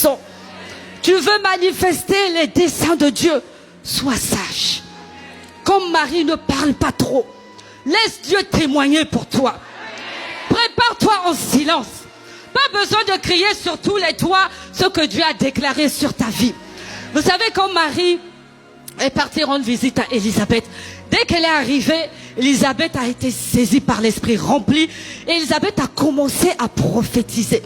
maison. Tu veux manifester les desseins de Dieu. Sois sage. Comme Marie, ne parle pas trop. Laisse Dieu témoigner pour toi. Prépare-toi en silence. Pas besoin de crier sur tous les toits ce que Dieu a déclaré sur ta vie. Vous savez, quand Marie est partie rendre visite à Élisabeth, dès qu'elle est arrivée, Élisabeth a été saisie par l'esprit rempli et Élisabeth a commencé à prophétiser.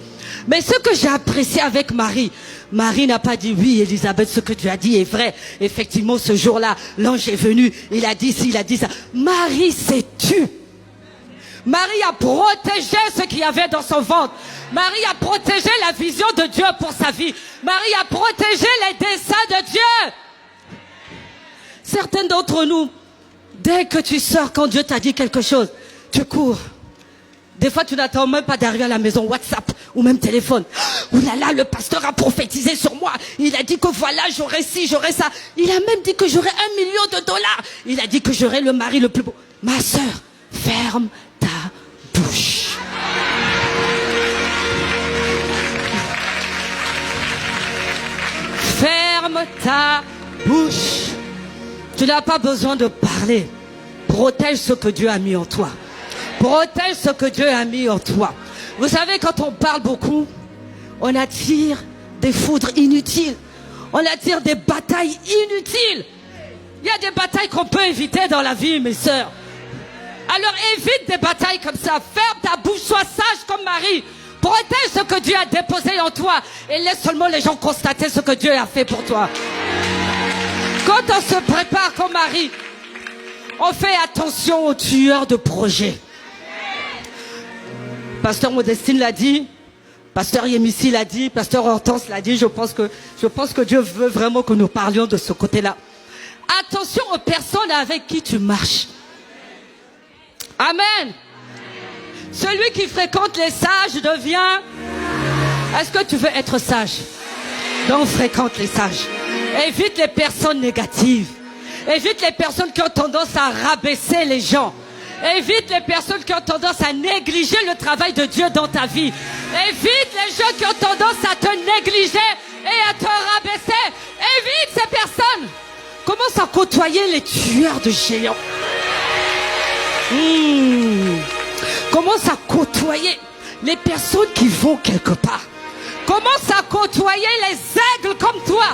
Mais ce que j'ai apprécié avec Marie, Marie n'a pas dit oui Élisabeth, ce que tu as dit est vrai. Effectivement, ce jour-là, l'ange est venu, il a dit ci, il a dit ça. Marie s'est tue. Marie a protégé ce qu'il y avait dans son ventre. Marie a protégé la vision de Dieu pour sa vie. Marie a protégé les desseins de Dieu. Certains d'entre nous, dès que tu sors, quand Dieu t'a dit quelque chose, tu cours. Des fois, tu n'attends même pas d'arriver à la maison, WhatsApp ou même téléphone. Ouh là là, le pasteur a prophétisé sur moi. Il a dit que voilà, j'aurai ci, j'aurai ça. Il a même dit que j'aurai $1 million. Il a dit que j'aurai le mari le plus beau. Ma sœur, ferme ta bouche. Ferme ta bouche. Tu n'as pas besoin de parler. Protège ce que Dieu a mis en toi. Protège ce que Dieu a mis en toi. Vous savez, quand on parle beaucoup, on attire des foudres inutiles. On attire des batailles inutiles. Il y a des batailles qu'on peut éviter dans la vie, mes sœurs. Alors évite des batailles comme ça. Ferme ta bouche, sois sage comme Marie. Protège ce que Dieu a déposé en toi. Et laisse seulement les gens constater ce que Dieu a fait pour toi. Quand on se prépare comme Marie, on fait attention aux tueurs de projets. Pasteur Modestine l'a dit, Pasteur Yémissi l'a dit, Pasteur Hortense l'a dit. Je pense que Dieu veut vraiment que nous parlions de ce côté-là. Attention aux personnes avec qui tu marches. Amen. Celui qui fréquente les sages devient... Est-ce que tu veux être sage? Donc fréquente les sages. Évite les personnes négatives. Évite les personnes qui ont tendance à rabaisser les gens. Évite les personnes qui ont tendance à négliger le travail de Dieu dans ta vie. Évite les gens qui ont tendance à te négliger et à te rabaisser. Évite ces personnes. Commence à côtoyer les tueurs de géants. Commence à côtoyer les personnes qui vont quelque part. Commence à côtoyer les aigles comme toi.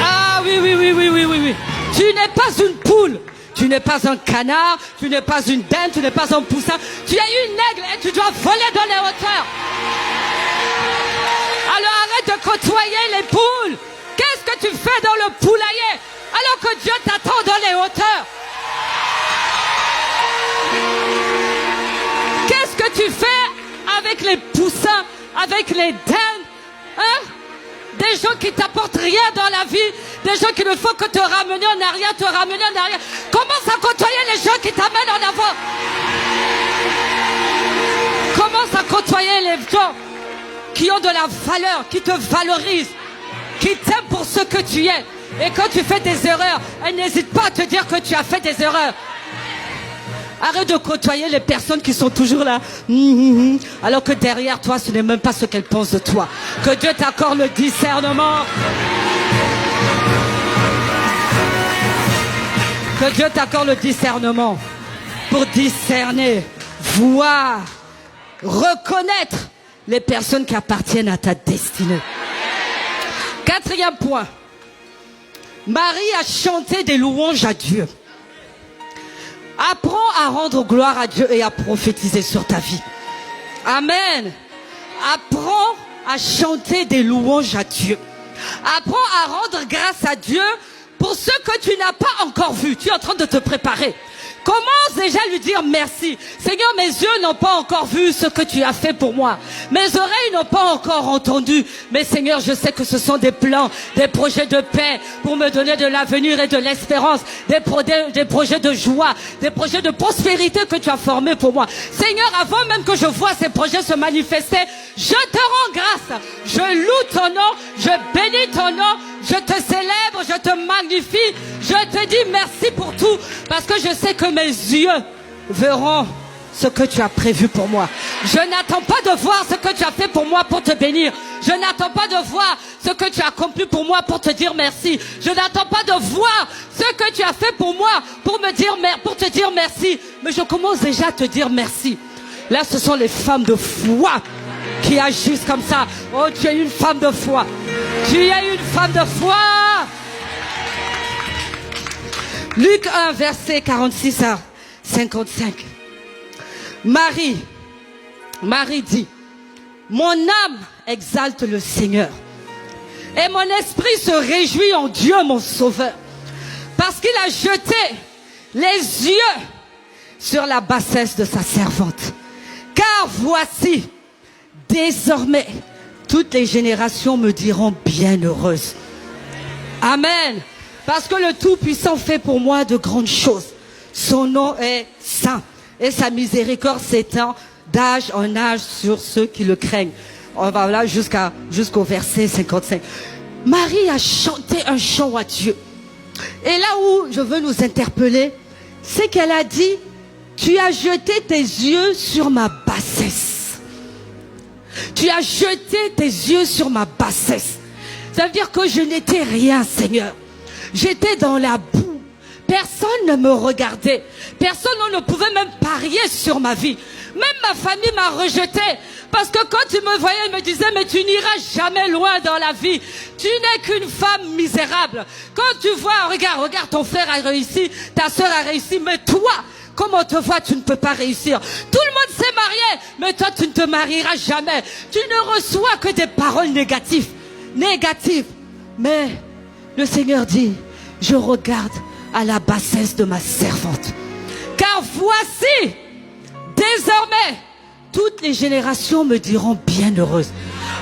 Ah oui. Tu n'es pas une poule. Tu n'es pas un canard, tu n'es pas une dinde, tu n'es pas un poussin. Tu es une aigle et tu dois voler dans les hauteurs. Alors arrête de côtoyer les poules. Qu'est-ce que tu fais dans le poulailler alors que Dieu t'attend dans les hauteurs? Qu'est-ce que tu fais avec les poussins, avec les dindes, hein? Des gens qui t'apportent rien dans la vie, des gens qui ne font que te ramener en arrière, te ramener en arrière. Commence à côtoyer les gens qui t'amènent en avant. Commence à côtoyer les gens qui ont de la valeur, qui te valorisent, qui t'aiment pour ce que tu es. Et quand tu fais des erreurs, n'hésite pas à te dire que tu as fait des erreurs. Arrête de côtoyer les personnes qui sont toujours là, alors que derrière toi, ce n'est même pas ce qu'elles pensent de toi. Que Dieu t'accorde le discernement. Que Dieu t'accorde le discernement pour discerner, voir, reconnaître les personnes qui appartiennent à ta destinée. 4e point. Marie a chanté des louanges à Dieu. Apprends à rendre gloire à Dieu et à prophétiser sur ta vie. Amen. Apprends à chanter des louanges à Dieu. Apprends à rendre grâce à Dieu pour ce que tu n'as pas encore vu. Tu es en train de te préparer. Commence déjà à lui dire merci. Seigneur, mes yeux n'ont pas encore vu ce que tu as fait pour moi. Mes oreilles n'ont pas encore entendu. Mais Seigneur, je sais que ce sont des plans, des projets de paix pour me donner de l'avenir et de l'espérance. Des projets de joie, des projets de prospérité que tu as formés pour moi. Seigneur, avant même que je vois ces projets se manifester, je te rends grâce. Je loue ton nom, je bénis ton nom, je te célèbre, je te magnifie. Je te dis merci pour tout parce que je sais que mes yeux verront ce que tu as prévu pour moi. Je n'attends pas de voir ce que tu as fait pour moi pour te bénir. Je n'attends pas de voir ce que tu as accompli pour moi pour te dire merci. Je n'attends pas de voir ce que tu as fait pour moi pour te dire merci. Mais je commence déjà à te dire merci. Là, ce sont les femmes de foi qui agissent comme ça. Oh, tu es une femme de foi. Tu es une femme de foi. Luc 1, verset 46 à 55. Marie dit, mon âme exalte le Seigneur et mon esprit se réjouit en Dieu mon Sauveur, parce qu'il a jeté les yeux sur la bassesse de sa servante. Car voici, désormais, toutes les générations me diront bienheureuse. Amen. Parce que le Tout-Puissant fait pour moi de grandes choses. Son nom est saint et sa miséricorde s'étend d'âge en âge sur ceux qui le craignent. On va là jusqu'au verset 55. Marie a chanté un chant à Dieu. Et là où je veux nous interpeller, c'est qu'elle a dit, tu as jeté tes yeux sur ma bassesse. Tu as jeté tes yeux sur ma bassesse. Ça veut dire que je n'étais rien, Seigneur. J'étais dans la boue. Personne ne me regardait. Personne ne pouvait même parier sur ma vie. Même ma famille m'a rejeté. Parce que quand tu me voyais, ils me disaient, mais tu n'iras jamais loin dans la vie. Tu n'es qu'une femme misérable. Quand tu vois, regarde, ton frère a réussi, ta soeur a réussi, mais toi, comment on te voit, tu ne peux pas réussir. Tout le monde s'est marié, mais toi, tu ne te marieras jamais. Tu ne reçois que des paroles négatives. Mais le Seigneur dit, je regarde à la bassesse de ma servante. Car voici, désormais, toutes les générations me diront bienheureuse.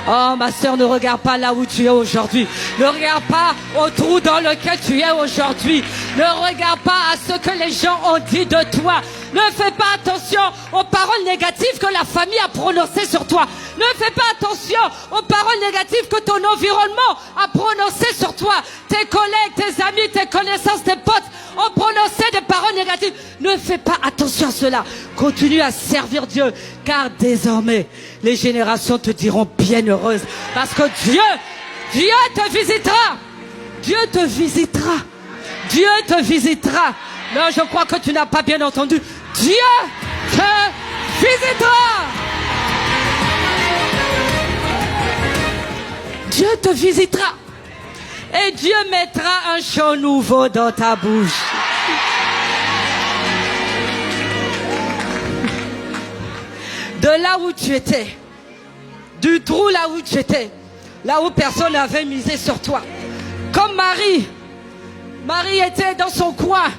Oh, ma sœur, ne regarde pas là où tu es aujourd'hui. Ne regarde pas au trou dans lequel tu es aujourd'hui. Ne regarde pas à ce que les gens ont dit de toi. Ne fais pas attention aux paroles négatives que la famille a prononcées sur toi. Ne fais pas attention aux paroles négatives que ton environnement a prononcées sur toi. Tes collègues, tes amis, tes connaissances, tes potes ont prononcé des paroles négatives. Ne fais pas attention à cela. Continue à servir Dieu, car désormais, les générations te diront bienheureuse. Parce que Dieu te visitera. Dieu te visitera. Dieu te visitera. Non, je crois que tu n'as pas bien entendu. Dieu te visitera. Dieu te visitera. Et Dieu mettra un chant nouveau dans ta bouche. De là où tu étais, du trou là où tu étais, là où personne n'avait misé sur toi. Comme Marie était dans son coin.